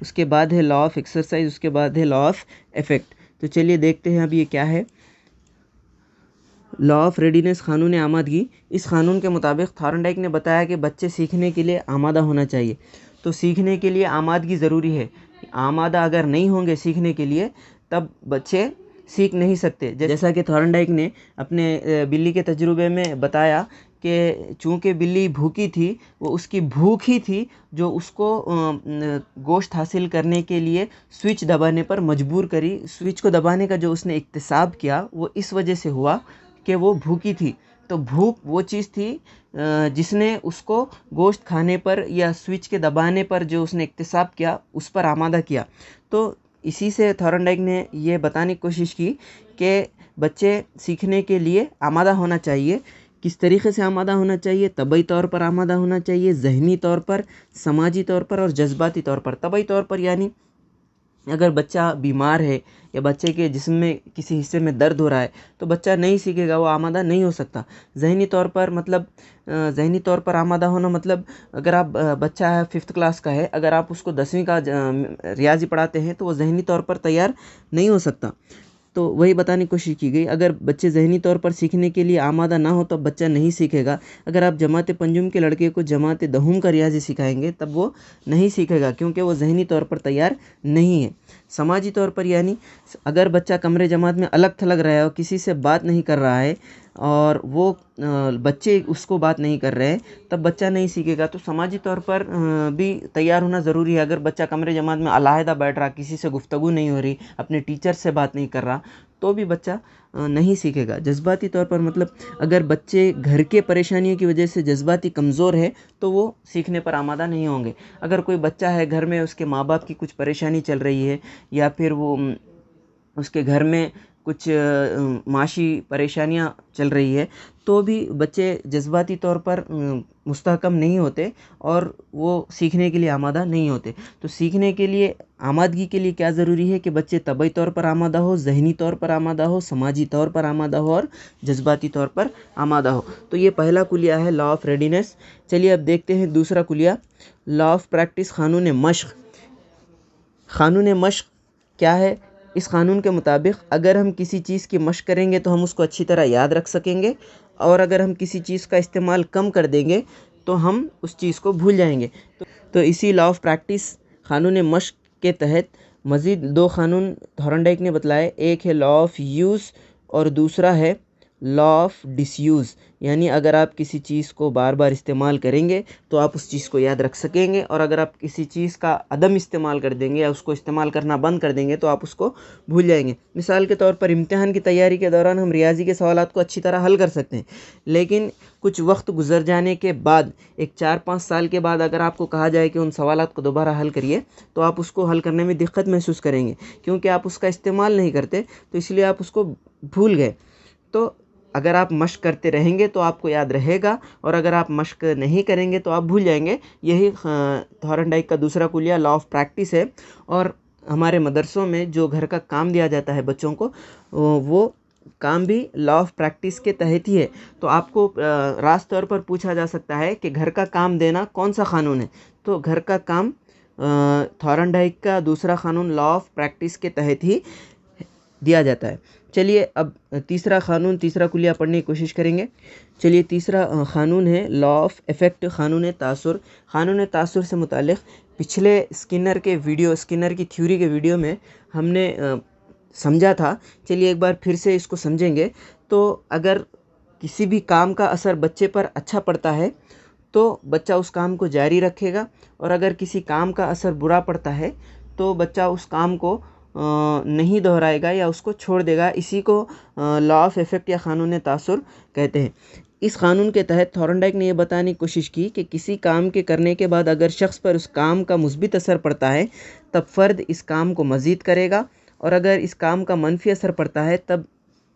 اس کے بعد ہے لا آف ایکسرسائز، اس کے بعد ہے لا آف افیکٹ۔ تو چلیے دیکھتے ہیں اب یہ کیا ہے۔ لا آف ریڈینس، قانون آمادگی۔ اس قانون کے مطابق تھارنڈائک نے بتایا کہ بچے سیکھنے کے لیے آمادہ ہونا چاہیے۔ تو سیکھنے کے لیے آمادگی ضروری ہے۔ آمادہ اگر نہیں ہوں گے سیکھنے کے لیے تب بچے سیکھ نہیں سکتے۔ جیسا کہ تھارنڈائک نے اپنے بلی کے تجربے میں بتایا کہ چونکہ بلی بھوکی تھی، وہ اس کی بھوک ہی تھی جو اس کو گوشت حاصل کرنے کے لیے سوئچ دبانے پر مجبور کری۔ سوئچ کو دبانے کا جو اس نے اکتساب کیا وہ اس وجہ سے ہوا کہ وہ بھوکی تھی۔ تو بھوک وہ چیز تھی جس نے اس کو گوشت کھانے پر یا سوئچ کے دبانے پر جو اس نے اکتساب کیا اس پر آمادہ کیا۔ تو اسی سے تھارنڈائک نے یہ بتانے کی کوشش کی کہ بچے سیکھنے کے لیے آمادہ ہونا چاہیے۔ کس طریقے سے آمادہ ہونا چاہیے؟ طبعی طور پر آمادہ ہونا چاہیے، ذہنی طور پر، سماجی طور پر اور جذباتی طور پر۔ طبعی طور پر یعنی اگر بچہ بیمار ہے یا بچے کے جسم میں کسی حصے میں درد ہو رہا ہے تو بچہ نہیں سیکھے گا، وہ آمادہ نہیں ہو سکتا۔ ذہنی طور پر مطلب ذہنی طور پر آمادہ ہونا مطلب اگر آپ بچہ ہے 5th کلاس کا ہے، اگر آپ اس کو 10ویں کا ریاضی پڑھاتے ہیں تو وہ ذہنی طور پر تیار نہیں ہو سکتا۔ تو وہی بتانے کی کوشش کی گئی، اگر بچے ذہنی طور پر سیکھنے کے لیے آمادہ نہ ہو تو بچہ نہیں سیکھے گا۔ اگر آپ جماعت پنجم کے لڑکے کو جماعت دہم کا ریاضی سکھائیں گے تب وہ نہیں سیکھے گا، کیونکہ وہ ذہنی طور پر تیار نہیں ہے۔ سماجی طور پر یعنی اگر بچہ کمرے جماعت میں الگ تھلگ رہا ہے اور کسی سے بات نہیں کر رہا ہے اور وہ بچے اس کو بات نہیں کر رہے ہیں تب بچہ نہیں سیکھے گا۔ تو سماجی طور پر بھی تیار ہونا ضروری ہے۔ اگر بچہ کمرے جماعت میں علیحدہ بیٹھ رہا، کسی سے گفتگو نہیں ہو رہی، اپنے ٹیچر سے بات نہیں کر رہا تو بھی بچہ نہیں سیکھے گا۔ جذباتی طور پر مطلب اگر بچے گھر کے پریشانیوں کی وجہ سے جذباتی کمزور ہے تو وہ سیکھنے پر آمادہ نہیں ہوں گے۔ اگر کوئی بچہ ہے گھر میں، اس کے ماں باپ کی کچھ پریشانی چل رہی ہے یا پھر وہ اس کے گھر میں کچھ معاشی پریشانیاں چل رہی ہے تو بھی بچے جذباتی طور پر مستحکم نہیں ہوتے اور وہ سیکھنے کے لیے آمادہ نہیں ہوتے۔ تو سیکھنے کے لیے آمادگی کے لیے کیا ضروری ہے کہ بچے طبعی طور پر آمادہ ہو، ذہنی طور پر آمادہ ہو، سماجی طور پر آمادہ ہو اور جذباتی طور پر آمادہ ہو۔ تو یہ پہلا کلیہ ہے لا آف ریڈینس۔ چلیے اب دیکھتے ہیں دوسرا کلیہ، لا آف پریکٹس، قانون مشق۔ قانون مشق کیا ہے؟ اس قانون کے مطابق اگر ہم کسی چیز کی مشق کریں گے تو ہم اس کو اچھی طرح یاد رکھ سکیں گے، اور اگر ہم کسی چیز کا استعمال کم کر دیں گے تو ہم اس چیز کو بھول جائیں گے۔ تو اسی لا آف پریکٹس، قانون مشق کے تحت مزید 2 قانون تھارنڈائک نے بتلائے۔ ایک ہے لا آف یوز اور دوسرا ہے لا آف ڈس یوز، یعنی اگر آپ کسی چیز کو بار بار استعمال کریں گے تو آپ اس چیز کو یاد رکھ سکیں گے، اور اگر آپ کسی چیز کا عدم استعمال کر دیں گے یا اس کو استعمال کرنا بند کر دیں گے تو آپ اس کو بھول جائیں گے۔ مثال کے طور پر امتحان کی تیاری کے دوران ہم ریاضی کے سوالات کو اچھی طرح حل کر سکتے ہیں، لیکن کچھ وقت گزر جانے کے بعد، ایک 4-5 سال کے بعد اگر آپ کو کہا جائے کہ ان سوالات کو دوبارہ حل کریے تو آپ اس کو حل کرنے میں دقت محسوس کریں گے، کیونکہ آپ اس کا استعمال نہیں کرتے، تو اس لیے آپ اس کو بھول گئے۔ تو اگر آپ مشق کرتے رہیں گے تو آپ کو یاد رہے گا، اور اگر آپ مشق نہیں کریں گے تو آپ بھول جائیں گے۔ یہی تھارنڈائک کا دوسرا کلیہ لا آف پریکٹس ہے۔ اور ہمارے مدرسوں میں جو گھر کا کام دیا جاتا ہے بچوں کو، وہ کام بھی لا آف پریکٹس کے تحت ہی ہے۔ تو آپ کو راست طور پر پوچھا جا سکتا ہے کہ گھر کا کام دینا کون سا قانون ہے؟ تو گھر کا کام تھارنڈائک کا دوسرا قانون لا آف پریکٹس کے تحت ہی دیا جاتا ہے۔ چلیے اب تیسرا قانون، تیسرا کلیہ پڑھنے کی کوشش کریں گے۔ چلیے تیسرا قانون ہے لا آف افیکٹ، قانون تاثر۔ قانون تاثر سے متعلق پچھلے اسکنر کی تھیوری کے ویڈیو میں ہم نے سمجھا تھا۔ چلیے ایک بار پھر سے اس کو سمجھیں گے۔ تو اگر کسی بھی کام کا اثر بچے پر اچھا پڑتا ہے تو بچہ اس کام کو جاری رکھے گا، اور اگر کسی کام کا اثر برا پڑتا ہے تو بچہ اس کام کو نہیں دہرائے گا یا اس کو چھوڑ دے گا۔ اسی کو لا آف افیکٹ یا قانون تاثر کہتے ہیں۔ اس قانون کے تحت تھارنڈائک نے یہ بتانے کی کوشش کی کہ کسی کام کے کرنے کے بعد اگر شخص پر اس کام کا مثبت اثر پڑتا ہے تب فرد اس کام کو مزید کرے گا، اور اگر اس کام کا منفی اثر پڑتا ہے تب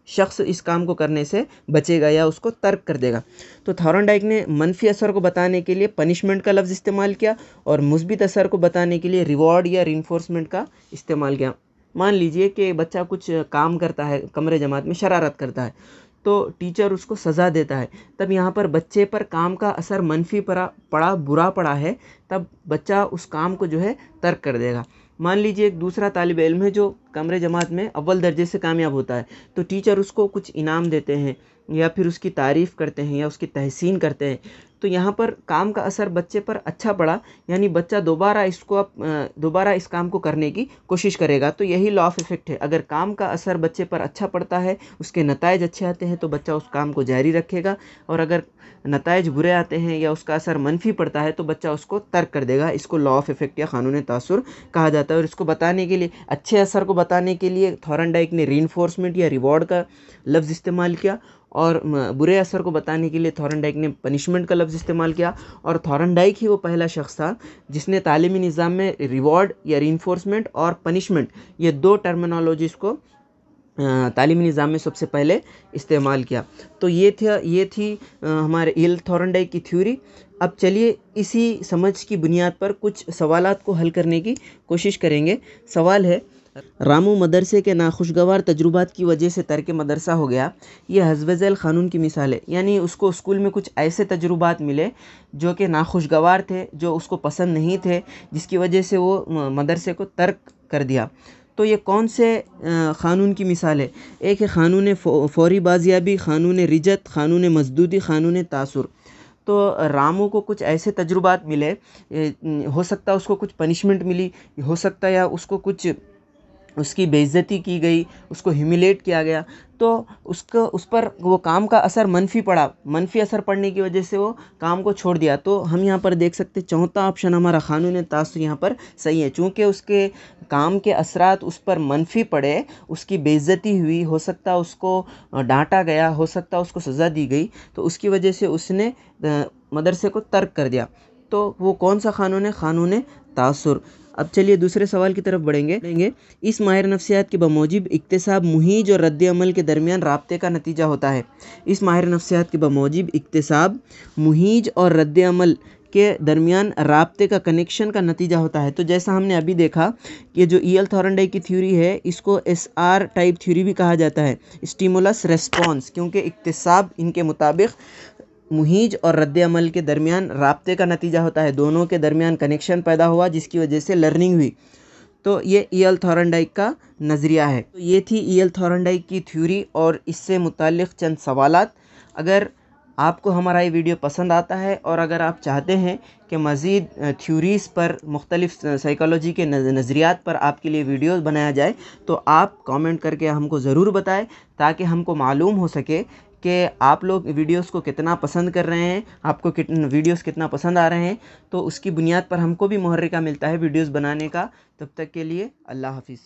شخص اس کام کو کرنے سے بچے گا یا اس کو ترک کر دے گا۔ تو تھارنڈائک نے منفی اثر کو بتانے کے لیے پنشمنٹ کا لفظ استعمال کیا، اور مثبت اثر کو بتانے کے لیے ریوارڈ یا رینفورسمنٹ کا استعمال کیا۔ مان لیجئے کہ بچہ کچھ کام کرتا ہے، کمرے جماعت میں شرارت کرتا ہے، تو ٹیچر اس کو سزا دیتا ہے، تب یہاں پر بچے پر کام کا اثر منفی پڑا برا پڑا ہے، تب بچہ اس کام کو جو ہے ترک کر دے گا۔ مان لیجئے ایک دوسرا طالب علم ہے جو کمرے جماعت میں اول درجے سے کامیاب ہوتا ہے، تو ٹیچر اس کو کچھ انعام دیتے ہیں یا پھر اس کی تعریف کرتے ہیں یا اس کی تحسین کرتے ہیں، تو یہاں پر کام کا اثر بچے پر اچھا پڑا، یعنی بچہ دوبارہ اس کام کو کرنے کی کوشش کرے گا۔ تو یہی لا آف افیکٹ ہے، اگر کام کا اثر بچے پر اچھا پڑتا ہے، اس کے نتائج اچھے آتے ہیں تو بچہ اس کام کو جاری رکھے گا، اور اگر نتائج برے آتے ہیں یا اس کا اثر منفی پڑتا ہے تو بچہ اس کو ترک کر دے گا۔ اس کو لا آف افیکٹ یا قانون تاثر کہا جاتا ہے۔ اور اس کو بتانے کے لیے، اچھے اثر کو بتانے کے لیے تھورنڈائک نے ری انفورسمنٹ یا ریوارڈ کا لفظ استعمال کیا، اور برے اثر کو بتانے کے لیے تھورنڈائک نے پنشمنٹ کا لفظ استعمال کیا، اور تھورنڈائک ہی وہ پہلا شخص تھا جس نے تعلیمی نظام میں ریوارڈ یا ری انفورسمنٹ اور پنشمنٹ، یہ دو ٹرمینالوجیز کو تعلیمی نظام میں سب سے پہلے استعمال کیا۔ تو یہ تھی ہمارے ایل تھورنڈائک کی تھیوری۔ اب چلیے اسی سمجھ کی بنیاد پر کچھ سوالات کو حل کرنے کی کوشش کریں گے۔ سوال ہے، رامو مدرسے کے ناخوشگوار تجربات کی وجہ سے ترک مدرسہ ہو گیا، یہ حسب ذیل قانون کی مثال ہے، یعنی اس کو اسکول میں کچھ ایسے تجربات ملے جو کہ ناخوشگوار تھے، جو اس کو پسند نہیں تھے، جس کی وجہ سے وہ مدرسے کو ترک کر دیا۔ تو یہ کون سے قانون کی مثال ہے؟ ایک ہے قانون فوری بازیابی، قانون رجت، قانون مزدودی، قانون تاثر۔ تو رامو کو کچھ ایسے تجربات ملے، ہو سکتا ہے اس کو کچھ پنشمنٹ ملی، ہو سکتا ہے یا اس کو کچھ اس کی بے عزتی کی گئی، اس کو ہیومیلیٹ کیا گیا، تو اس پر وہ کام کا اثر منفی پڑا، منفی اثر پڑنے کی وجہ سے وہ کام کو چھوڑ دیا۔ تو ہم یہاں پر دیکھ سکتے چوتھا آپشن ہمارا قانون تاثر یہاں پر صحیح ہے، چونکہ اس کے کام کے اثرات اس پر منفی پڑے، اس کی بے عزتی ہوئی، ہو سکتا اس کو ڈانٹا گیا، ہو سکتا اس کو سزا دی گئی، تو اس کی وجہ سے اس نے مدرسے کو ترک کر دیا۔ تو وہ کون سا قانون ہے؟ قانون تاثر۔ اب چلیے دوسرے سوال کی طرف بڑھیں گے۔ اس ماہر نفسیات کے بموجب اکتساب مہیج اور رد عمل کے درمیان رابطے کا نتیجہ ہوتا ہے۔ اس ماہر نفسیات کے بموجب اکتساب مہیج اور رد عمل کے درمیان رابطے کا کنیکشن کا نتیجہ ہوتا ہے۔ تو جیسا ہم نے ابھی دیکھا کہ جو ای ایل تھورنڈائک کی تھیوری ہے، اس کو ایس آر ٹائپ تھیوری بھی کہا جاتا ہے، اسٹیمولس ریسپانس، کیونکہ اکتساب ان کے مطابق مہیج اور رد عمل کے درمیان رابطے کا نتیجہ ہوتا ہے، دونوں کے درمیان کنیکشن پیدا ہوا جس کی وجہ سے لرننگ ہوئی۔ تو یہ ای ایل تھورنڈائک کا نظریہ ہے۔ تو یہ تھی ای ایل تھورنڈائک کی تھیوری اور اس سے متعلق چند سوالات۔ اگر آپ کو ہمارا یہ ویڈیو پسند آتا ہے اور اگر آپ چاہتے ہیں کہ مزید تھیوریز پر، مختلف سائیکالوجی کے نظریات پر آپ کے لیے ویڈیوز بنایا جائے، تو آپ کامنٹ کر کے ہم کو ضرور بتائیں، تاکہ ہم کو معلوم ہو سکے کہ آپ لوگ ویڈیوز کو کتنا پسند کر رہے ہیں، آپ کو ویڈیوز کتنا پسند آ رہے ہیں۔ تو اس کی بنیاد پر ہم کو بھی محرکہ ملتا ہے ویڈیوز بنانے کا۔ تب تک کے لیے اللہ حافظ۔